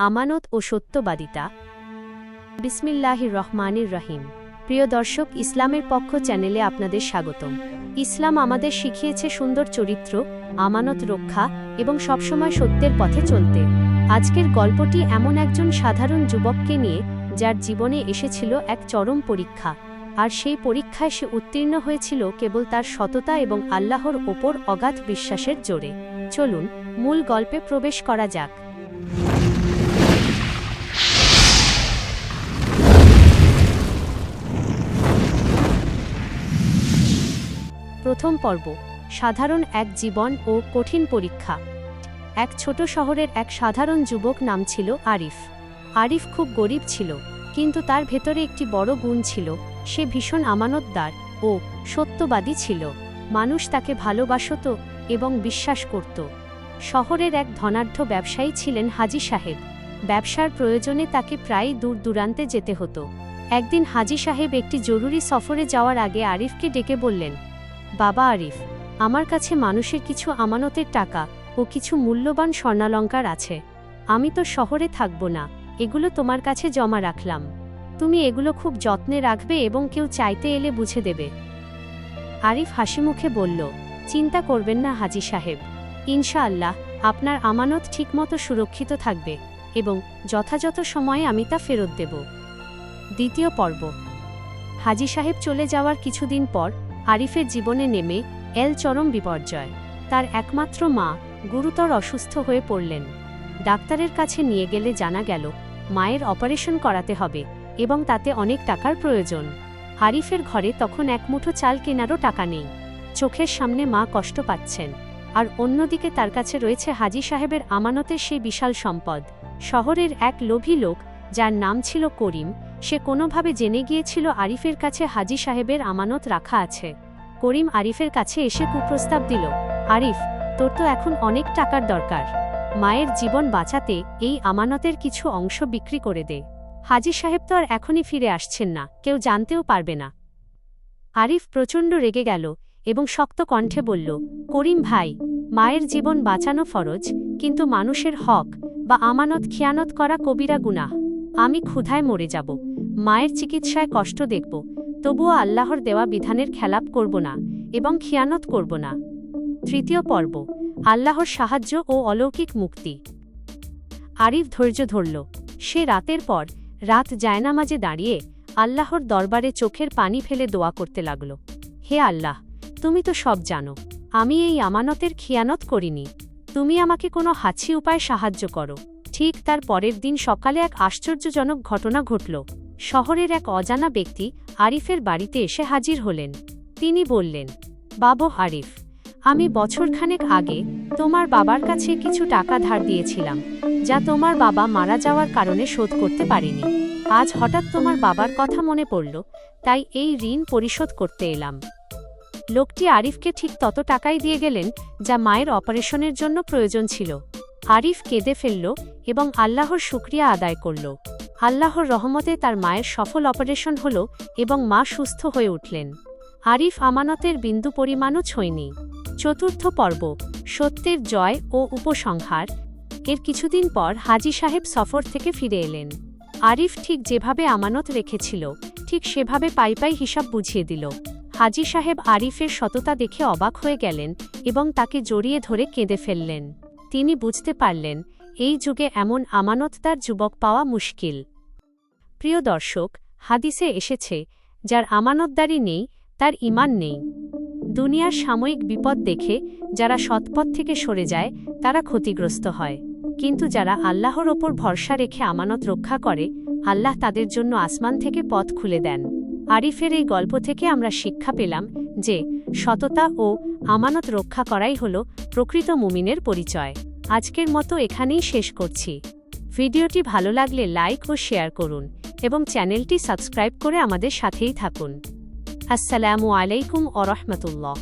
আমানত ও সত্যবাদিতা। বিসমিল্লাহির রহমানির রহিম। প্রিয় দর্শক, ইসলামের পক্ষ চ্যানেলে আপনাদের স্বাগতম। ইসলাম আমাদের শিখিয়েছে সুন্দর চরিত্র, আমানত রক্ষা এবং সবসময় সত্যের পথে চলতে। আজকের গল্পটি এমন একজন সাধারণ যুবককে নিয়ে, যার জীবনে এসেছিল এক চরম পরীক্ষা, আর সেই পরীক্ষায় সে উত্তীর্ণ হয়েছিল কেবল তার সততা এবং আল্লাহর ওপর অগাধ বিশ্বাসের জোরে। চলুন মূল গল্পে প্রবেশ করা যাক। প্রথম পর্ব, সাধারণ এক জীবন ও কঠিন পরীক্ষা। এক ছোট শহরের এক সাধারণ যুবক নাম ছিল আরিফ। আরিফ খুব গরিব ছিল, কিন্তু তার ভেতরে একটি বড় গুণ ছিল, সে ভীষণ আমানতদার ও সত্যবাদী ছিল। মানুষ তাকে ভালোবাসত এবং বিশ্বাস করত। শহরের এক ধনাঢ্য ব্যবসায়ী ছিলেন হাজী সাহেব। ব্যবসার প্রয়োজনে তাকে প্রায় দূর দূরান্তে যেতে হতো। একদিন হাজী সাহেব একটি জরুরি সফরে যাওয়ার আগে আরিফকে ডেকে বললেন, বাবা আরিফ, আমার কাছে মানুষের কিছু আমানতের টাকা ও কিছু মূল্যবান স্বর্ণালঙ্কার আছে। আমি তো শহরে থাকব না, এগুলো তোমার কাছে জমা রাখলাম। তুমি এগুলো খুব যত্নে রাখবে এবং কেউ চাইতে এলে বুঝে দেবে। আরিফ হাসিমুখে বলল, চিন্তা করবেন না হাজী সাহেব, ইনশাআল্লাহ আপনার আমানত ঠিকমতো সুরক্ষিত থাকবে এবং যথাযথ সময়ে আমি তা ফেরত দেব। দ্বিতীয় পর্ব। হাজী সাহেব চলে যাওয়ার কিছুদিন পর আরিফের জীবনে নেমে এল চরম বিপর্যয়। তার একমাত্র মা গুরুতর অসুস্থ হয়ে পড়লেন। ডাক্তারের কাছে নিয়ে গেলে জানা গেল মায়ের অপারেশন করাতে হবে এবং তাতে অনেক টাকার প্রয়োজন। আরিফের ঘরে তখন এক মুঠো চাল কেনারও টাকা নেই। চোখের সামনে মা কষ্ট পাচ্ছেন, আর অন্যদিকে তার কাছে রয়েছে হাজী সাহেবের আমানতের সেই বিশাল সম্পদ। শহরের এক লোভী লোক, যার নাম ছিল করিম, সে কোনোভাবে জেনে গিয়েছিল আরিফের কাছে হাজী সাহেবের আমানত রাখা আছে। করিম আরিফের কাছে এসে কুপ্রস্তাব দিল, আরিফ, তোর তো এখন অনেক টাকার দরকার। মায়ের জীবন বাঁচাতে এই আমানতের কিছু অংশ বিক্রি করে দে। হাজী সাহেব তো আর এখনই ফিরে আসছেন না, কেউ জানতেও পারবে না। আরিফ প্রচণ্ড রেগে গেল এবং শক্ত কণ্ঠে বলল, করিম ভাই, মায়ের জীবন বাঁচানো ফরজ, কিন্তু মানুষের হক বা আমানত খিয়ানত করা কবিরা গুনাহ। আমি ক্ষুধায় মরে যাব, মায়ের চিকিৎসায় কষ্ট দেখব, তবুও আল্লাহর দেওয়া বিধানের খেলাপ করব না এবং খিয়ানত করব না। তৃতীয় পর্ব, আল্লাহর সাহায্য ও অলৌকিক মুক্তি। আরিফ ধৈর্য ধরল। সে রাতের পর রাত জায়নামাজে দাঁড়িয়ে আল্লাহর দরবারে চোখের পানি ফেলে দোয়া করতে লাগল, হে আল্লাহ, তুমি তো সব জানো, আমি এই আমানতের খিয়ানত করিনি, তুমি আমাকে কোনো হাসি উপায় সাহায্য করো। ঠিক তার পরের দিন সকালে এক আশ্চর্যজনক ঘটনা ঘটল। শহরের এক অজানা ব্যক্তি আরিফের বাড়িতে এসে হাজির হলেন। তিনি বললেন, বাবু আরিফ, আমি বছরখানেক আগে তোমার বাবার কাছে কিছু টাকা ধার দিয়েছিলাম, যা তোমার বাবা মারা যাওয়ার কারণে শোধ করতে পারেনি। আজ হঠাৎ তোমার বাবার কথা মনে পড়ল, তাই এই ঋণ পরিশোধ করতে এলাম। লোকটি আরিফকে ঠিক তত টাকাই দিয়ে গেলেন যা মায়ের অপারেশনের জন্য প্রয়োজন ছিল। আরিফ কেঁদে ফেলল এবং আল্লাহর শুকরিয়া আদায় করল। আল্লাহর রহমতে তার মায়ের সফল অপারেশন হল এবং মা সুস্থ হয়ে উঠলেন। আরিফ আমানতের বিন্দু পরিমাণও ছোঁয়নি। চতুর্থ পর্ব, সত্যের জয় ও উপসংহার। এর কিছুদিন পর হাজী সাহেব সফর থেকে ফিরে এলেন। আরিফ ঠিক যেভাবে আমানত রেখেছিল, ঠিক সেভাবে পাই পাই হিসাব বুঝিয়ে দিল। হাজী সাহেব আরিফের সততা দেখে অবাক হয়ে গেলেন এবং তাকে জড়িয়ে ধরে কেঁদে ফেললেন। তিনি বুঝতে পারলেন, এই যুগে এমন আমানতদার যুবক পাওয়া মুশকিল। প্রিয় দর্শক, হাদিসে এসেছে, যার আমানতদারি নেই তার ঈমান নেই। দুনিয়ার সাময়িক বিপদ দেখে যারা সৎপথ থেকে সরে যায় তারা ক্ষতিগ্রস্ত হয়, কিন্তু যারা আল্লাহর ওপর ভরসা রেখে আমানত রক্ষা করে, আল্লাহ তাদের জন্য আসমান থেকে পথ খুলে দেন। আরিফের এই গল্প থেকে আমরা শিক্ষা পেলাম যে সততা ও আমানত রক্ষা করাই হল প্রকৃত মুমিনের পরিচয়। আজকের মতো এখানেই শেষ করছি। ভিডিওটি ভালো লাগলে লাইক ও শেয়ার করুন এবং চ্যানেলটি সাবস্ক্রাইব করে আমাদের সাথেই থাকুন। আসসালামু আলাইকুম ওয়া রাহমাতুল্লাহ।